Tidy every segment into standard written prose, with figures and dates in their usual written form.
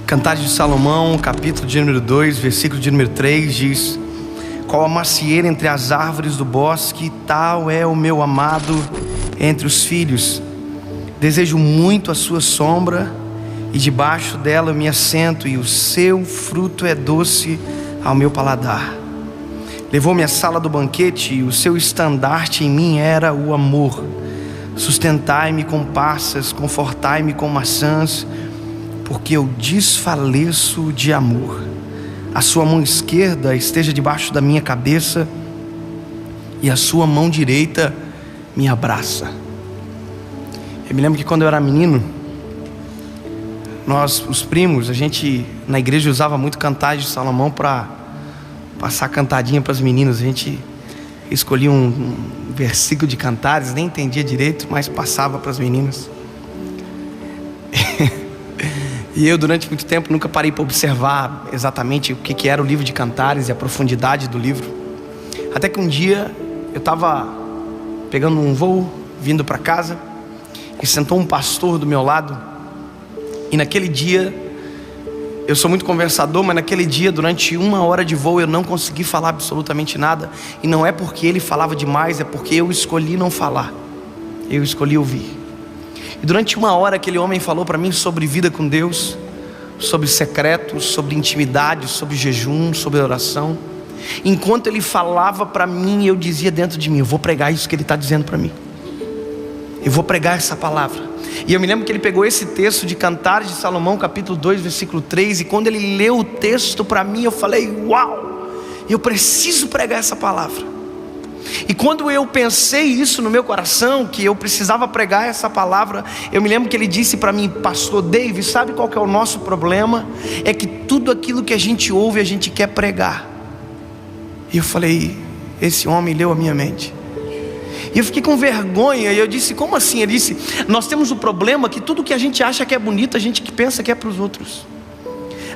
Cantares de Salomão, capítulo de número 2, versículo de número 3 diz: qual a macieira entre as árvores do bosque, tal é o meu amado entre os filhos. Desejo muito a sua sombra, e debaixo dela eu me assento, e o seu fruto é doce ao meu paladar. Levou-me à sala do banquete, e o seu estandarte em mim era o amor. Sustentai-me com passas, confortai-me com maçãs, porque eu desfaleço de amor. A sua mão esquerda esteja debaixo da minha cabeça, e a sua mão direita me abraça. Eu me lembro que quando eu era menino, nós, os primos, a gente na igreja usava muito Cantares de Salomão para passar cantadinha para as meninas. A gente escolhia um versículo de Cantares, nem entendia direito, mas passava para as meninas. E eu, durante muito tempo, nunca parei para observar exatamente o que era o livro de Cantares e a profundidade do livro. Até que um dia eu estava pegando um voo, vindo para casa, e sentou um pastor do meu lado. E naquele dia, eu sou muito conversador, mas naquele dia, durante 1 hora de voo, eu não consegui falar absolutamente nada. E não é porque ele falava demais, é porque eu escolhi não falar. Eu escolhi ouvir. E durante 1 hora aquele homem falou para mim sobre vida com Deus, sobre secretos, sobre intimidade, sobre jejum, sobre oração. Enquanto ele falava para mim, eu dizia dentro de mim: eu vou pregar isso que ele está dizendo para mim. Eu vou pregar essa palavra. E eu me lembro que ele pegou esse texto de Cantares de Salomão, capítulo 2, versículo 3. E quando ele leu o texto para mim, eu falei: uau, eu preciso pregar essa palavra. E quando eu pensei isso no meu coração, que eu precisava pregar essa palavra, eu me lembro que ele disse para mim: pastor Dave, sabe qual que é o nosso problema? É que tudo aquilo que a gente ouve, a gente quer pregar. E eu falei: esse homem leu a minha mente. E eu fiquei com vergonha, e eu disse: como assim? Ele disse: nós temos o problema que tudo que a gente acha que é bonito, a gente que pensa que é para os outros.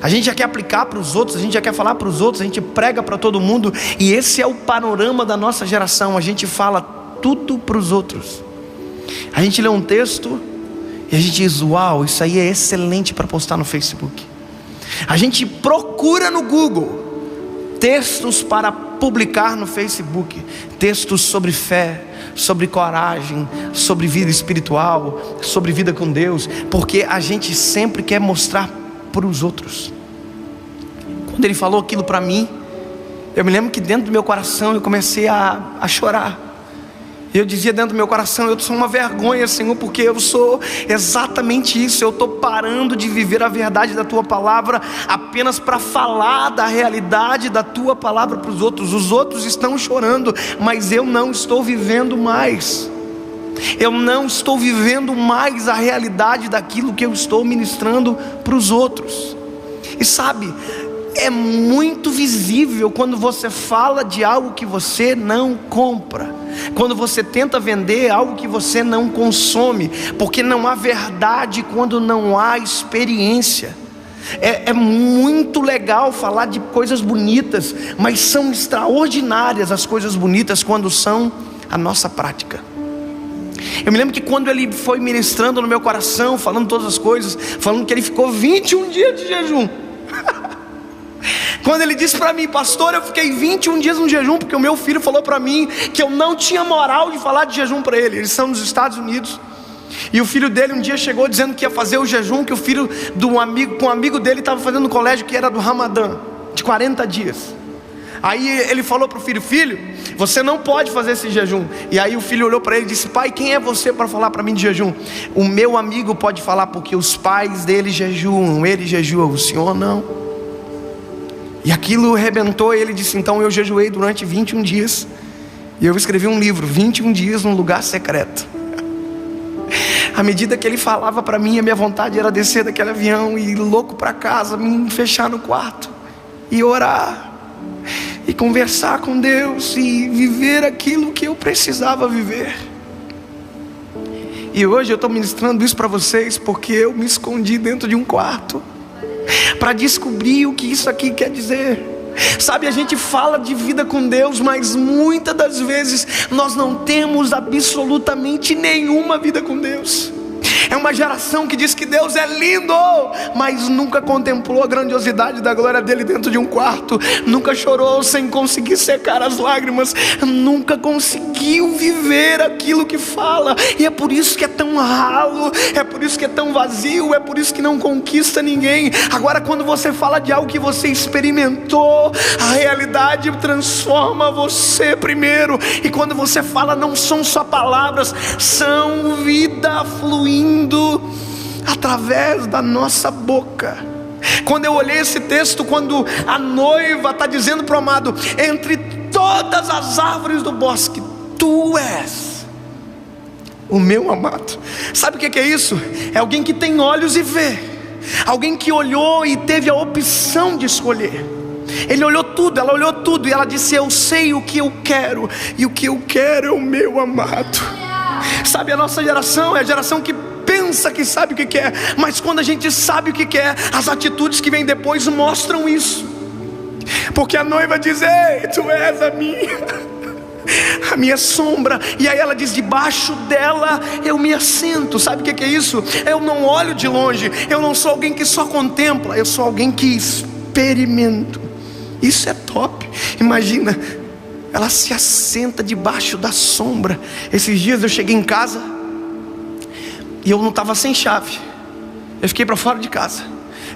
A gente já quer aplicar para os outros, a gente já quer falar para os outros, a gente prega para todo mundo. E esse é o panorama da nossa geração. A gente fala tudo para os outros. A gente lê um texto e a gente diz: uau, isso aí é excelente para postar no Facebook. A gente procura no Google textos para publicar no Facebook, textos sobre fé, sobre coragem, sobre vida espiritual, sobre vida com Deus, porque a gente sempre quer mostrar para os outros. Quando ele falou aquilo para mim, eu me lembro que dentro do meu coração eu comecei a chorar. Eu dizia dentro do meu coração: eu sou uma vergonha, Senhor, porque eu sou exatamente isso. Eu estou parando de viver a verdade da Tua palavra apenas para falar da realidade da Tua palavra para os outros. Os outros estão chorando, mas eu não estou vivendo mais. Eu não estou vivendo mais a realidade daquilo que eu estou ministrando para os outros. E sabe, é muito visível quando você fala de algo que você não compra, quando você tenta vender algo que você não consome, porque não há verdade quando não há experiência. É muito legal falar de coisas bonitas, mas são extraordinárias as coisas bonitas quando são a nossa prática. Eu me lembro que quando ele foi ministrando no meu coração, falando todas as coisas, falando que ele ficou 21 dias de jejum. Quando ele disse para mim: pastor, eu fiquei 21 dias no jejum, porque o meu filho falou para mim que eu não tinha moral de falar de jejum para ele. Eles são nos Estados Unidos. E o filho dele um dia chegou dizendo que ia fazer o jejum que o filho do amigo, com um amigo dele, estava fazendo no colégio, que era do Ramadã, de 40 dias. Aí ele falou para o filho: filho, você não pode fazer esse jejum. E aí o filho olhou para ele e disse: pai, quem é você para falar para mim de jejum? O meu amigo pode falar, porque os pais dele jejuam, ele jejua, o senhor não. E aquilo arrebentou. E ele disse: então eu jejuei durante 21 dias. E eu escrevi um livro, 21 dias num lugar secreto. À medida que ele falava para mim, a minha vontade era descer daquele avião e ir louco para casa, me fechar no quarto e orar e conversar com Deus e viver aquilo que eu precisava viver. E hoje eu estou ministrando isso para vocês porque eu me escondi dentro de um quarto para descobrir o que isso aqui quer dizer. Sabe, a gente fala de vida com Deus, mas muitas das vezes nós não temos absolutamente nenhuma vida com Deus. É uma geração que diz que Deus é lindo, mas nunca contemplou a grandiosidade da glória dele dentro de um quarto, nunca chorou sem conseguir secar as lágrimas, nunca conseguiu viver aquilo que fala. E é por isso que é tão ralo, é por isso que é tão vazio, é por isso que não conquista ninguém. Agora, quando você fala de algo que você experimentou, a realidade transforma você primeiro. E quando você fala, não são só palavras, são vida fluindo através da nossa boca. Quando eu olhei esse texto, quando a noiva está dizendo para o amado: entre todas as árvores do bosque, tu és o meu amado. Sabe o que é isso? É alguém que tem olhos e vê, alguém que olhou e teve a opção de escolher. Ele olhou tudo, ela olhou tudo, e ela disse: eu sei o que eu quero, e o que eu quero é o meu amado. Sabe, a nossa geração é a geração que pensa que sabe o que quer, mas quando a gente sabe o que quer, as atitudes que vêm depois mostram isso. Porque a noiva diz: ei, tu és a minha sombra. E aí ela diz: debaixo dela eu me assento. Sabe o que é isso? Eu não olho de longe, eu não sou alguém que só contempla, eu sou alguém que experimento. Isso é top. Imagina, ela se assenta debaixo da sombra. Esses dias eu cheguei em casa e eu não estava sem chave, eu fiquei para fora de casa.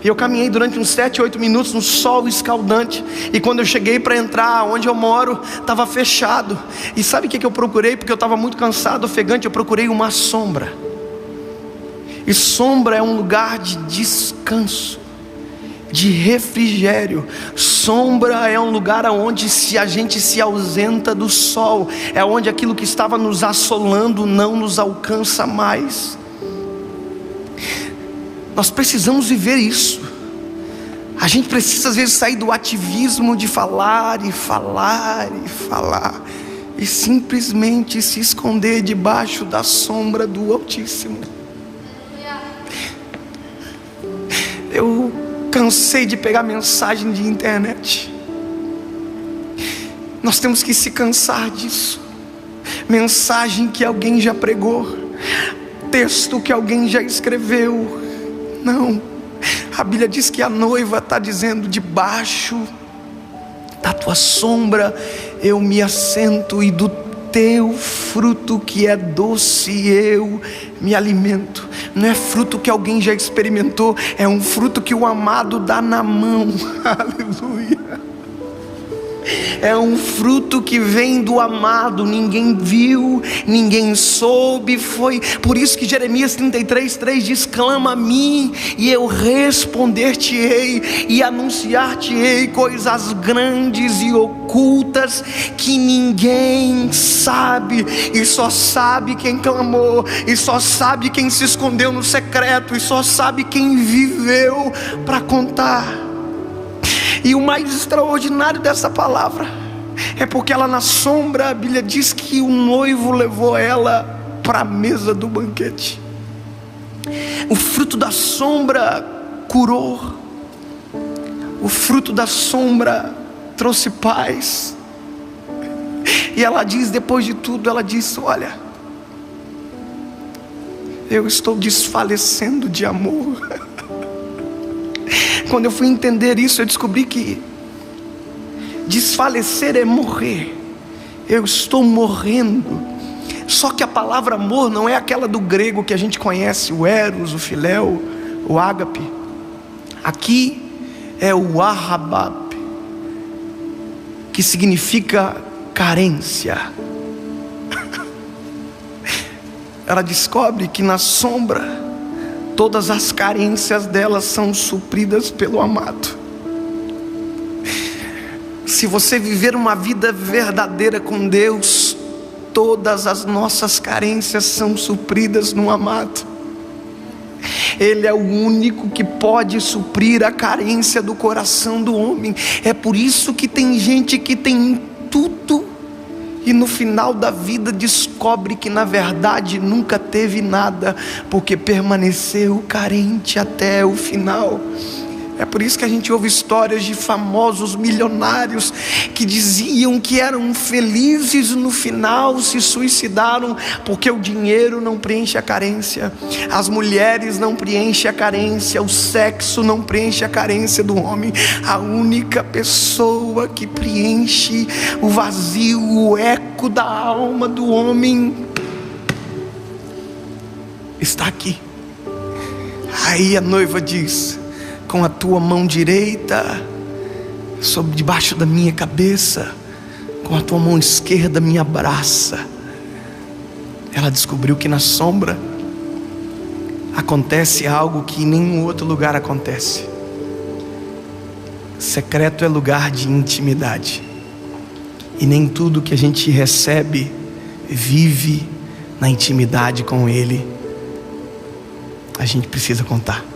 E eu caminhei durante uns 7, 8 minutos no sol escaldante. E quando eu cheguei para entrar onde eu moro, estava fechado. E sabe o que eu procurei? Porque eu estava muito cansado, ofegante. Eu procurei uma sombra. E sombra é um lugar de descanso, de refrigério. Sombra é um lugar onde, se a gente se ausenta do sol, é onde aquilo que estava nos assolando não nos alcança mais. Nós precisamos viver isso. A gente precisa às vezes sair do ativismo de falar e falar e falar, e simplesmente se esconder debaixo da sombra do Altíssimo. Eu cansei de pegar mensagem de internet. Nós temos que se cansar disso. Mensagem que alguém já pregou, texto que alguém já escreveu. Não, a Bíblia diz que a noiva está dizendo: debaixo da tua sombra eu me assento, e do teu fruto que é doce eu me alimento. Não é fruto que alguém já experimentou, é um fruto que o amado dá na mão. Aleluia. É um fruto que vem do amado, ninguém viu, ninguém soube. Foi por isso que Jeremias 33:3 diz: clama a mim e eu responder-te-ei e anunciar-te-ei coisas grandes e ocultas que ninguém sabe. E só sabe quem clamou, e só sabe quem se escondeu no secreto, e só sabe quem viveu para contar. E o mais extraordinário dessa palavra é porque ela, na sombra, a Bíblia diz que o noivo levou ela para a mesa do banquete. O fruto da sombra curou, o fruto da sombra trouxe paz. E ela diz, depois de tudo, ela diz: olha, eu estou desfalecendo de amor. Quando eu fui entender isso, eu descobri que desfalecer é morrer. Eu estou morrendo. Só que a palavra amor não é aquela do grego que a gente conhece, o eros, o filéu, o ágape. Aqui é o ahabab, que significa carência. Ela descobre que na sombra todas as carências delas são supridas pelo amado. Se você viver uma vida verdadeira com Deus, todas as nossas carências são supridas no amado. Ele é o único que pode suprir a carência do coração do homem. É por isso que tem gente que tem tudo e no final da vida descobre que na verdade nunca teve nada, porque permaneceu carente até o final. É por isso que a gente ouve histórias de famosos milionários que diziam que eram felizes, no final se suicidaram porque o dinheiro não preenche a carência, as mulheres não preenchem a carência, o sexo não preenche a carência do homem. A única pessoa que preenche o vazio, o eco da alma do homem está aqui. Aí a noiva diz: com a tua mão direita sobre debaixo da minha cabeça, com a tua mão esquerda me abraça. Ela descobriu que na sombra acontece algo que em nenhum outro lugar acontece. Secreto é lugar de intimidade, e nem tudo que a gente recebe vive na intimidade com Ele. A gente precisa contar.